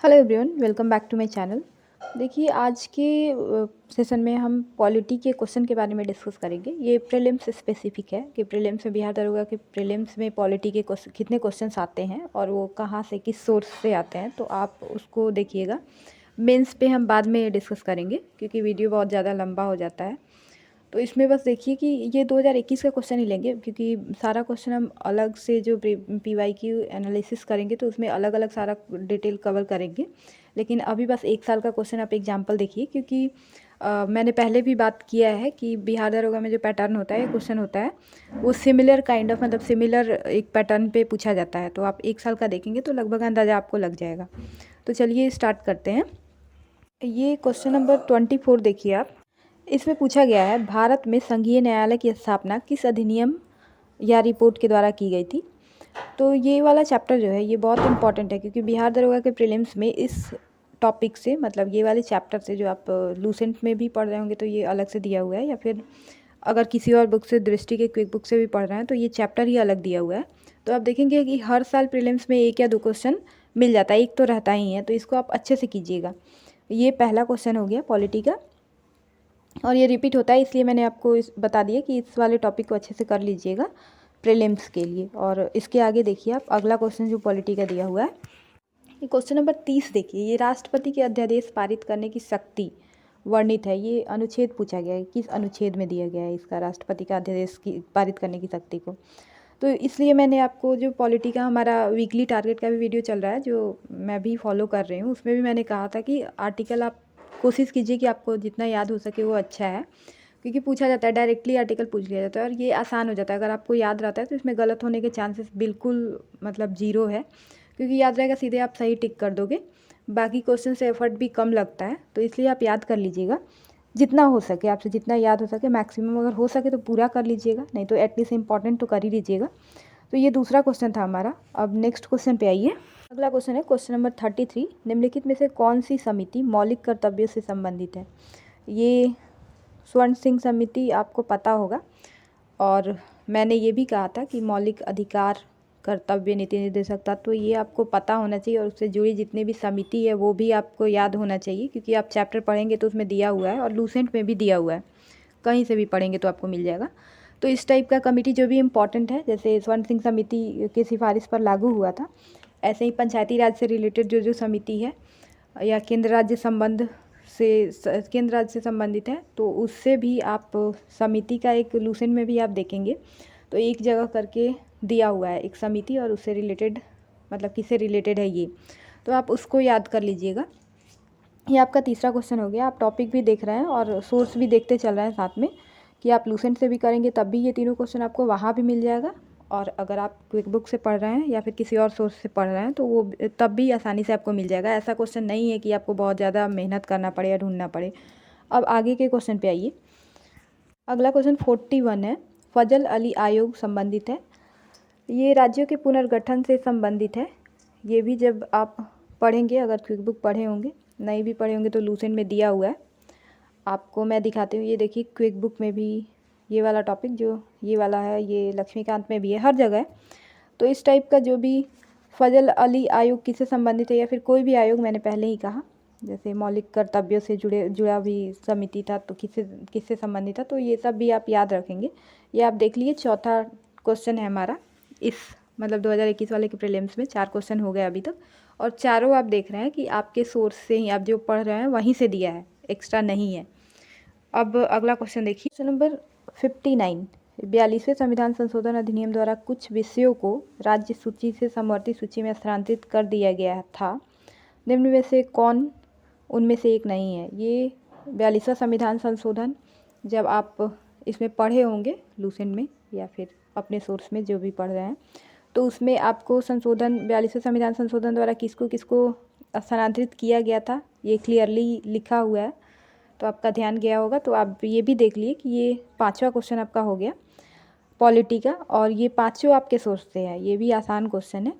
Hello everyone, welcome back to my channel. देखिए, आज के सेशन में हम पॉलिटी के क्वेश्चन के बारे में डिस्कस करेंगे। ये प्रीलिम्स स्पेसिफिक है कि प्रीलिम्स में बिहार दरोगा के प्रीलिम्स में पॉलिटी के कितने क्वेश्चंस आते हैं और वो कहाँ से किस सोर्स से आते हैं, तो आप उसको देखिएगा। मेंस पे हम बाद में डिस्कस करेंगे क्योंकि वीडियो बहुत ज़्यादा लंबा हो जाता है। तो इसमें बस देखिए कि ये 2021 का क्वेश्चन ही लेंगे क्योंकि सारा क्वेश्चन हम अलग से जो PYQ एनालिसिस करेंगे तो उसमें अलग अलग सारा डिटेल कवर करेंगे। लेकिन अभी बस 1 साल का क्वेश्चन आप एग्जांपल देखिए क्योंकि मैंने पहले भी बात किया है कि बिहार दरोगा में जो पैटर्न होता है, क्वेश्चन होता है, वो सिमिलर काइंड ऑफ मतलब सिमिलर एक पैटर्न पे पूछा जाता है। तो आप 1 साल का देखेंगे तो लगभग अंदाज़ा आपको लग जाएगा। तो चलिए स्टार्ट करते हैं। ये क्वेश्चन नंबर 24 देखिए आप। इसमें पूछा गया है, भारत में संघीय न्यायालय की स्थापना किस अधिनियम या रिपोर्ट के द्वारा की गई थी। तो ये वाला चैप्टर जो है ये बहुत इंपॉर्टेंट है क्योंकि बिहार दरोगा के प्रीलिम्स में इस टॉपिक से मतलब ये वाले चैप्टर से जो आप लूसेंट में भी पढ़ रहे होंगे तो ये अलग से दिया हुआ है, या फिर अगर किसी और बुक से दृष्टि के क्विक बुक से भी पढ़ रहे हैं तो ये चैप्टर ही अलग दिया हुआ है। तो आप देखेंगे कि हर साल प्रीलिम्स में 1 या 2 क्वेश्चन मिल जाता है, एक तो रहता ही है, तो इसको आप अच्छे से कीजिएगा। ये पहला क्वेश्चन हो गया पॉलिटी का और ये रिपीट होता है, इसलिए मैंने आपको बता दिया कि इस वाले टॉपिक को अच्छे से कर लीजिएगा प्रीलिम्स के लिए। और इसके आगे देखिए आप अगला क्वेश्चन जो पॉलिटी का दिया हुआ है, ये क्वेश्चन नंबर 30 देखिए। ये राष्ट्रपति के अध्यादेश पारित करने की शक्ति वर्णित है। ये अनुच्छेद पूछा गया है, किस अनुच्छेद में दिया गया है इसका राष्ट्रपति का अध्यादेश की पारित करने की शक्ति को। तो इसलिए मैंने आपको जो पॉलिटी का हमारा वीकली टारगेट का भी वीडियो चल रहा है जो मैं भी फॉलो कर रही हूँ, उसमें भी मैंने कहा था कि आर्टिकल आप कोशिश कीजिए कि आपको जितना याद हो सके वो अच्छा है, क्योंकि पूछा जाता है डायरेक्टली आर्टिकल पूछ लिया जाता है और ये आसान हो जाता है। अगर आपको याद रहता है तो इसमें गलत होने के चांसेस बिल्कुल मतलब ज़ीरो है, क्योंकि याद रहेगा सीधे आप सही टिक कर दोगे। बाकी क्वेश्चन से एफर्ट भी कम लगता है, तो इसलिए आप याद कर लीजिएगा जितना हो सके, आपसे जितना याद हो सके मैक्सिमम। अगर हो सके तो पूरा कर लीजिएगा, नहीं तो एटलीस्ट इंपॉर्टेंट तो कर ही लीजिएगा। तो ये दूसरा क्वेश्चन था हमारा। अब नेक्स्ट क्वेश्चन पे आइए। अगला क्वेश्चन है क्वेश्चन नंबर 33। निम्नलिखित में से कौन सी समिति मौलिक कर्तव्यों से संबंधित है। ये स्वर्ण सिंह समिति आपको पता होगा, और मैंने ये भी कहा था कि मौलिक अधिकार कर्तव्य नीति निर्देशक तत्व, तो ये आपको पता होना चाहिए और उससे जुड़ी जितनी भी समिति है वो भी आपको याद होना चाहिए, क्योंकि आप चैप्टर पढ़ेंगे तो उसमें दिया हुआ है और लूसेंट में भी दिया हुआ है, कहीं से भी पढ़ेंगे तो आपको मिल जाएगा। तो इस टाइप का कमेटी जो भी इम्पॉर्टेंट है, जैसे स्वर्ण सिंह समिति की सिफारिश पर लागू हुआ था, ऐसे ही पंचायती राज से रिलेटेड जो जो समिति है या केंद्र राज्य से संबंधित है, तो उससे भी आप समिति का एक लूसेंट में भी आप देखेंगे तो एक जगह करके दिया हुआ है एक समिति और उससे रिलेटेड मतलब किससे रिलेटेड है ये, तो आप उसको याद कर लीजिएगा। ये आपका तीसरा क्वेश्चन हो गया। आप टॉपिक भी देख रहे हैं और सोर्स भी देखते चल रहे हैं साथ में कि आप लूसेंट से भी करेंगे तब भी ये तीनों क्वेश्चन आपको वहाँ भी मिल जाएगा, और अगर आप क्विक बुक से पढ़ रहे हैं या फिर किसी और सोर्स से पढ़ रहे हैं तो वो तब भी आसानी से आपको मिल जाएगा। ऐसा क्वेश्चन नहीं है कि आपको बहुत ज़्यादा मेहनत करना पड़े या ढूंढना पड़े। अब आगे के क्वेश्चन पे आइए। अगला क्वेश्चन 41 है, फजल अली आयोग संबंधित है। ये राज्यों के पुनर्गठन से संबंधित है। ये भी जब आप पढ़ेंगे, अगर क्विक बुक पढ़े होंगे, नहीं भी पढ़े होंगे तो लूसेंट में दिया हुआ है, आपको मैं दिखाती हूँ। ये देखिए क्विक बुक में भी ये वाला टॉपिक जो ये वाला है, ये लक्ष्मीकांत में भी है, हर जगह है। तो इस टाइप का जो भी फजल अली आयोग किससे संबंधित है या फिर कोई भी आयोग, मैंने पहले ही कहा, जैसे मौलिक कर्तव्यों से जुड़ा भी समिति था तो किससे किससे संबंधित था, तो ये सब भी आप याद रखेंगे। ये आप देख लीजिए, चौथा क्वेश्चन है हमारा इस मतलब 2021 वाले के प्रीलिम्स में। 4 क्वेश्चन हो गए अभी तक और चारों आप देख रहे हैं कि आपके सोर्स से ही आप जो पढ़ रहे हैं वहीं से दिया है, एक्स्ट्रा नहीं है। अब अगला क्वेश्चन देखिए, क्वेश्चन नंबर 59। 42वें संविधान संशोधन अधिनियम द्वारा कुछ विषयों को राज्य सूची से समवर्ती सूची में स्थानांतरित कर दिया गया था। निम्न में से कौन उनमें से एक नहीं है। ये 42वां संविधान संशोधन जब आप इसमें पढ़े होंगे लूसेंट में या फिर अपने सोर्स में जो भी पढ़ रहे हैं, तो उसमें आपको संशोधन 42वें संविधान संशोधन द्वारा किसको किसको स्थानांतरित किया गया था ये क्लियरली लिखा हुआ है, तो आपका ध्यान गया होगा। तो आप ये भी देख लिए कि ये 5वां क्वेश्चन आपका हो गया पॉलिटी का, और ये पाँचों आपके सोर्स से है। ये भी आसान क्वेश्चन है,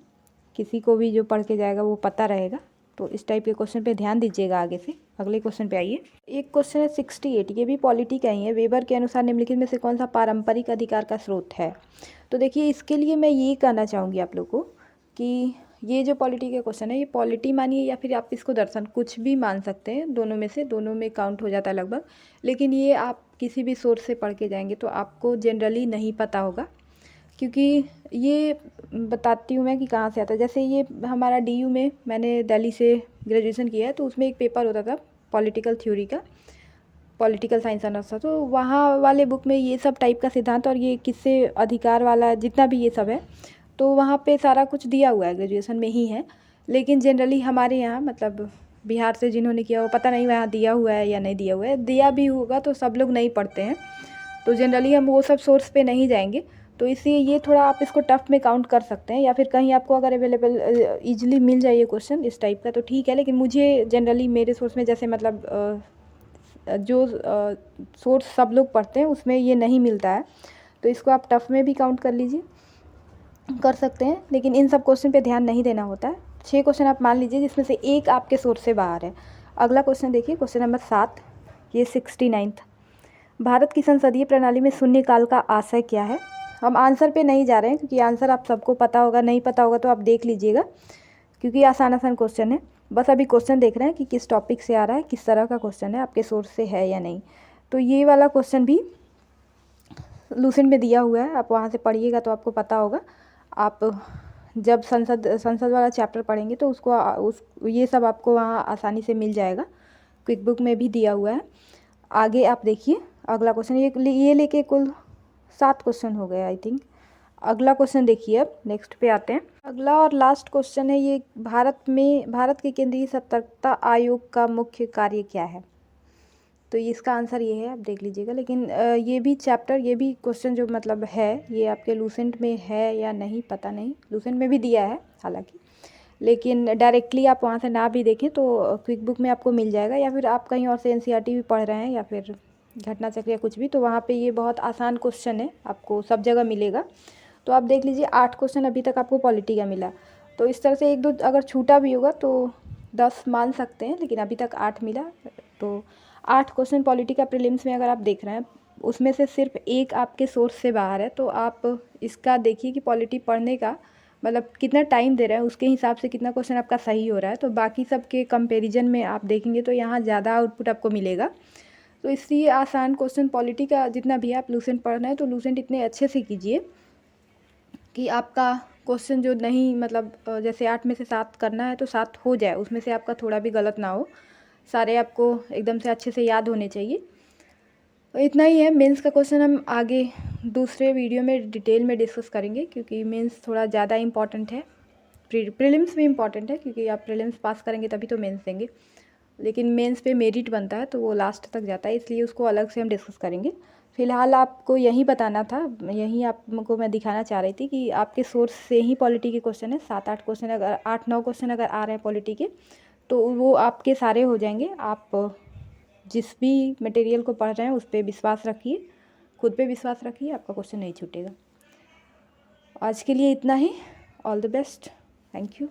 किसी को भी जो पढ़ के जाएगा वो पता रहेगा। तो इस टाइप के क्वेश्चन पे ध्यान दीजिएगा आगे से। अगले क्वेश्चन पे आइए। एक क्वेश्चन है 68, ये भी पॉलिटी का ही है। वेबर के अनुसार निम्नलिखित में से कौन सा पारंपरिक अधिकार का स्रोत है। तो देखिए, इसके लिए मैं ये कहना चाहूँगी आप लोग को कि ये जो पॉलिटी के क्वेश्चन है, ये पॉलिटी मानिए या फिर आप इसको दर्शन, कुछ भी मान सकते हैं, दोनों में से, दोनों में काउंट हो जाता है लगभग। लेकिन ये आप किसी भी सोर्स से पढ़ के जाएंगे तो आपको जनरली नहीं पता होगा, क्योंकि ये बताती हूँ मैं कि कहाँ से आता है। जैसे ये हमारा DU में, मैंने दिल्ली से ग्रेजुएशन किया है, तो उसमें एक पेपर होता था पॉलिटिकल थ्योरी का, पॉलिटिकल साइंस ऑनर्स था। तो वहाँ वाले बुक में ये सब टाइप का सिद्धांत और ये किससे अधिकार वाला जितना भी ये सब है, तो वहाँ पे सारा कुछ दिया हुआ है, ग्रेजुएशन में ही है। लेकिन जनरली हमारे यहाँ मतलब बिहार से जिन्होंने किया वो पता नहीं वहाँ दिया हुआ है या नहीं दिया हुआ है, दिया भी होगा तो सब लोग नहीं पढ़ते हैं, तो जनरली हम वो सब सोर्स पे नहीं जाएंगे। तो इसलिए ये थोड़ा आप इसको टफ में काउंट कर सकते हैं, या फिर कहीं आपको अगर अवेलेबल ईजिली मिल जाए ये क्वेश्चन इस टाइप का तो ठीक है। लेकिन मुझे जनरली मेरे सोर्स में जैसे मतलब जो सोर्स सब लोग पढ़ते हैं उसमें ये नहीं मिलता है, तो इसको आप टफ में भी काउंट कर लीजिए, कर सकते हैं। लेकिन इन सब क्वेश्चन पे ध्यान नहीं देना होता है। 6 क्वेश्चन आप मान लीजिए जिसमें से एक आपके सोर्स से बाहर है। अगला क्वेश्चन देखिए, क्वेश्चन नंबर 7, ये 69th। भारत की संसदीय प्रणाली में शून्यकाल का आशय क्या है? हम आंसर पे नहीं जा रहे हैं, क्योंकि आंसर आप सबको पता होगा, नहीं पता होगा तो आप देख लीजिएगा, क्योंकि आसान आसान क्वेश्चन है। बस अभी क्वेश्चन देख रहे हैं कि किस टॉपिक से आ रहा है, किस तरह का क्वेश्चन है, आपके सोर्स से है या नहीं। तो ये वाला क्वेश्चन भी लूसेंट में दिया हुआ है, आप वहाँ से पढ़िएगा तो आपको पता होगा। आप जब संसद वाला चैप्टर पढ़ेंगे तो ये सब आपको वहाँ आसानी से मिल जाएगा, क्विक बुक में भी दिया हुआ है। आगे आप देखिए अगला क्वेश्चन, ये लेके कुल 7 क्वेश्चन हो गए आई थिंक। अगला क्वेश्चन देखिए, अब नेक्स्ट पे आते हैं। अगला और लास्ट क्वेश्चन है ये, भारत के केंद्रीय सतर्कता आयोग का मुख्य कार्य क्या है? तो इसका आंसर ये है, आप देख लीजिएगा। लेकिन ये भी क्वेश्चन जो मतलब है, ये आपके लूसेंट में है या नहीं पता नहीं, लूसेंट में भी दिया है हालांकि, लेकिन डायरेक्टली आप वहाँ से ना भी देखें तो क्विक बुक में आपको मिल जाएगा, या फिर आप कहीं और से NCERT भी पढ़ रहे हैं या फिर घटना चक्र या कुछ भी, तो वहाँ पे ये बहुत आसान क्वेश्चन है, आपको सब जगह मिलेगा। तो आप देख लीजिए 8 क्वेश्चन अभी तक आपको पॉलिटी का मिला, तो इस तरह से 1-2 अगर छूटा भी होगा तो 10 मान सकते हैं, लेकिन अभी तक 8 मिला। तो 8 क्वेश्चन पॉलिटी का प्रीलिम्स में अगर आप देख रहे हैं, उसमें से सिर्फ एक आपके सोर्स से बाहर है, तो आप इसका देखिए कि पॉलिटी पढ़ने का मतलब कितना टाइम दे रहे हैं, उसके हिसाब से कितना क्वेश्चन आपका सही हो रहा है। तो बाकी सब के कंपैरिजन में आप देखेंगे तो यहाँ ज़्यादा आउटपुट आपको मिलेगा। तो इसलिए आसान क्वेश्चन पॉलिटी का जितना भी आप लूसेंट पढ़ रहे हैं तो लूसेंट इतने अच्छे से कीजिए कि आपका क्वेश्चन जो नहीं मतलब जैसे 8 में से 7 करना है तो 7 हो जाए, उसमें से आपका थोड़ा भी गलत ना हो, सारे आपको एकदम से अच्छे से याद होने चाहिए। तो इतना ही है। मेंस का क्वेश्चन हम आगे दूसरे वीडियो में डिटेल में डिस्कस करेंगे, क्योंकि मेंस थोड़ा ज़्यादा इम्पॉर्टेंट है। प्रीलिम्स भी इम्पॉर्टेंट है, क्योंकि आप प्रीलिम्स पास करेंगे तभी तो मेंस देंगे, लेकिन मेंस पे मेरिट बनता है तो वो लास्ट तक जाता है, इसलिए उसको अलग से हम डिस्कस करेंगे। फ़िलहाल आपको यही बताना था, यही आपको मैं दिखाना चाह रही थी कि आपके सोर्स से ही पॉलिटी के क्वेश्चन है। 7-8 क्वेश्चन, अगर 8-9 क्वेश्चन अगर आ रहे हैं पॉलिटी के, तो वो आपके सारे हो जाएंगे। आप जिस भी मटेरियल को पढ़ रहे हैं उस पर विश्वास रखिए, खुद पे विश्वास रखिए, आपका क्वेश्चन नहीं छूटेगा। आज के लिए इतना ही। All the best, thank you.